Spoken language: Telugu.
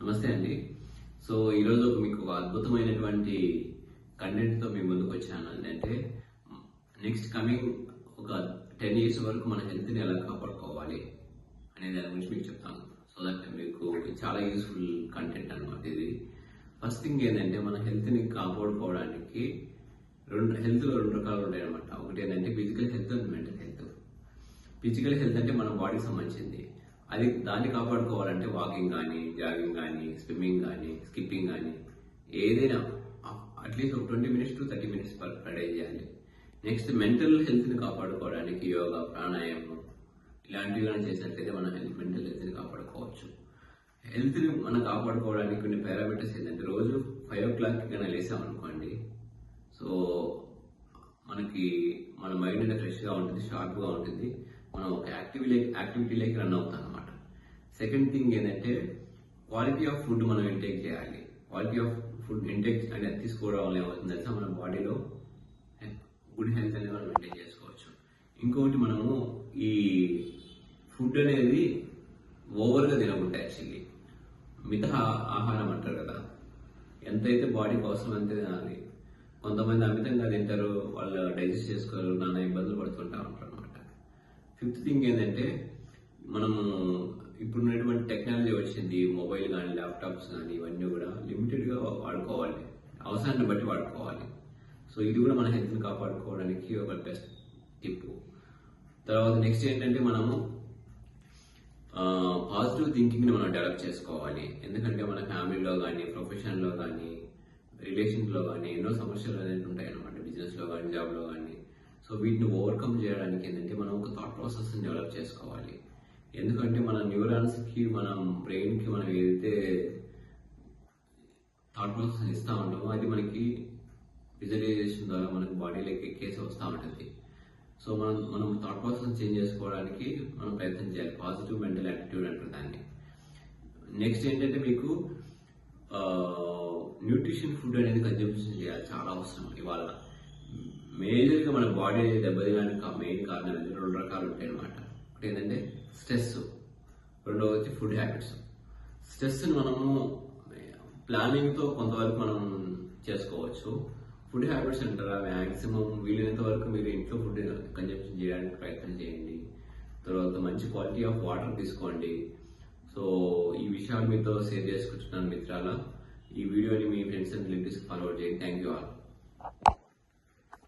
నమస్తే అండి. సో ఈరోజు మీకు ఒక అద్భుతమైనటువంటి కంటెంట్తో మీ ముందుకు వచ్చాను. అంటే నెక్స్ట్ కమింగ్ ఒక 10 years వరకు మన హెల్త్ని ఎలా కాపాడుకోవాలి అనే దాని గురించి మీకు చెప్తాను. సో దట్ మీకు చాలా యూస్ఫుల్ కంటెంట్ అనమాట ఇది. ఫస్ట్ థింగ్ ఏంటంటే మన హెల్త్ని కాపాడుకోవడానికి హెల్త్లో రెండు రకాలు ఉంటాయి అనమాట. ఒకటి ఏంటంటే physical health and mental health. Physical health అంటే మన బాడీకి సంబంధించింది. దాన్ని కాపాడుకోవాలంటే వాకింగ్ కానీ, జాగింగ్ కానీ, స్విమ్మింగ్ కానీ, స్కిప్పింగ్ కానీ ఏదైనా అట్లీస్ట్ ఒక 20 minutes to 30 minutes per day చేయాలి. నెక్స్ట్ మెంటల్ హెల్త్ని కాపాడుకోవడానికి యోగా, ప్రాణాయామం ఇలాంటివి కానీ చేసినట్లయితే మన మెంటల్ హెల్త్ని కాపాడుకోవచ్చు. హెల్త్ని మనం కాపాడుకోవడానికి కొన్ని పారామీటర్స్ ఏంటంటే రోజు 5 o'clock కన్నా లేసామనుకోండి, సో మనకి మన మైండ్ అనేది ఫ్రెష్గా ఉంటుంది, షార్ప్గా ఉంటుంది, మనం ఒక యాక్టివిటీలోకి రన్ అవుతాం అనమాట. సెకండ్ థింగ్ ఏంటంటే క్వాలిటీ ఆఫ్ ఫుడ్ మనం ఇంటేక్ చేయాలి. క్వాలిటీ ఆఫ్ ఫుడ్ ఇంటేక్ అంటే తీసుకోవడం వల్ల ఏమవుతుందంటే మన బాడీలో గుడ్ హెల్త్ అనేది మనం మెయింటైన్ చేసుకోవచ్చు. ఇంకొకటి మనము ఈ ఫుడ్ అనేది ఓవర్గా తినకుండా యాక్చువల్లీ మిగతా ఆహారం అంటారు కదా, ఎంతైతే బాడీ కోసం అంతే తినాలి. కొంతమంది అమితంగా తింటారు, వాళ్ళు డైజెస్ట్ చేసుకోరు, నానా ఇబ్బందులు పడుతుంటా ఉంటారు అనమాట. ఫిఫ్త్ థింగ్ ఏంటంటే మనము ఇప్పుడున్నటువంటి టెక్నాలజీ వచ్చింది, మొబైల్ కానీ, ల్యాప్టాప్స్ కానీ, ఇవన్నీ కూడా లిమిటెడ్గా వాడుకోవాలి, అవసరాన్ని బట్టి వాడుకోవాలి. సో ఇది కూడా మన హెల్త్ని కాపాడుకోవడానికి ఒక బెస్ట్ టిప్. తర్వాత నెక్స్ట్ ఏంటంటే మనము పాజిటివ్ థింకింగ్ని మనం డెవలప్ చేసుకోవాలి. ఎందుకంటే మన ఫ్యామిలీలో కానీ, ప్రొఫెషన్లో కానీ, రిలేషన్స్లో కానీ ఎన్నో సమస్యలు అనేది ఉంటాయి అన్నమాట, బిజినెస్లో కానీ, జాబ్లో కానీ. సో వీటిని ఓవర్కమ్ చేయడానికి ఏంటంటే మనం ఒక థాట్ ప్రాసెస్ని డెవలప్ చేసుకోవాలి. ఎందుకంటే మన న్యూరాన్స్కి, మన బ్రెయిన్కి మనం ఏదైతే థాట్ ప్రాసెస్ ఇస్తూ ఉంటామో అది మనకి విజువలైజేషన్ ద్వారా మనకి బాడీలోకి ఎక్కేసి వస్తూ ఉంటుంది. సో మనం థాట్ ప్రాసెస్ చేంజ్ చేసుకోవడానికి మనం ప్రయత్నం చేయాలి. పాజిటివ్ మెంటల్ యాటిట్యూడ్ అంటారు దాన్ని. నెక్స్ట్ ఏంటంటే మీకు న్యూట్రిషన్ ఫుడ్ అనేది కన్జంప్షన్ చేయాలి, చాలా అవసరం. ఇవాళ మేజర్గా మన బాడీ దెబ్బతినడానికి మెయిన్ కారణాలు 2 రకాలు ఉంటాయి అనమాట. ఒకటి ఏంటంటే స్ట్రెస్, రెండవది వచ్చి ఫుడ్ హ్యాబిట్స్. స్ట్రెస్ని మనము ప్లానింగ్తో కొంతవరకు మనం చేసుకోవచ్చు. ఫుడ్ హ్యాబిట్స్ అంటారా, మ్యాక్సిమం వీలైనంత వరకు మీరు ఇంట్లో ఫుడ్ కన్జంప్షన్ చేయడానికి ప్రయత్నం చేయండి. తర్వాత మంచి క్వాలిటీ ఆఫ్ వాటర్ తీసుకోండి. సో ఈ విషయాలు మీతో షేర్ చేసుకుంటున్నాను మిత్రాల. ఈ వీడియోని మీ ఫ్రెండ్స్ అండ్ రిలేటివ్స్కి ఫార్వర్డ్ చేయండి. Thank you all.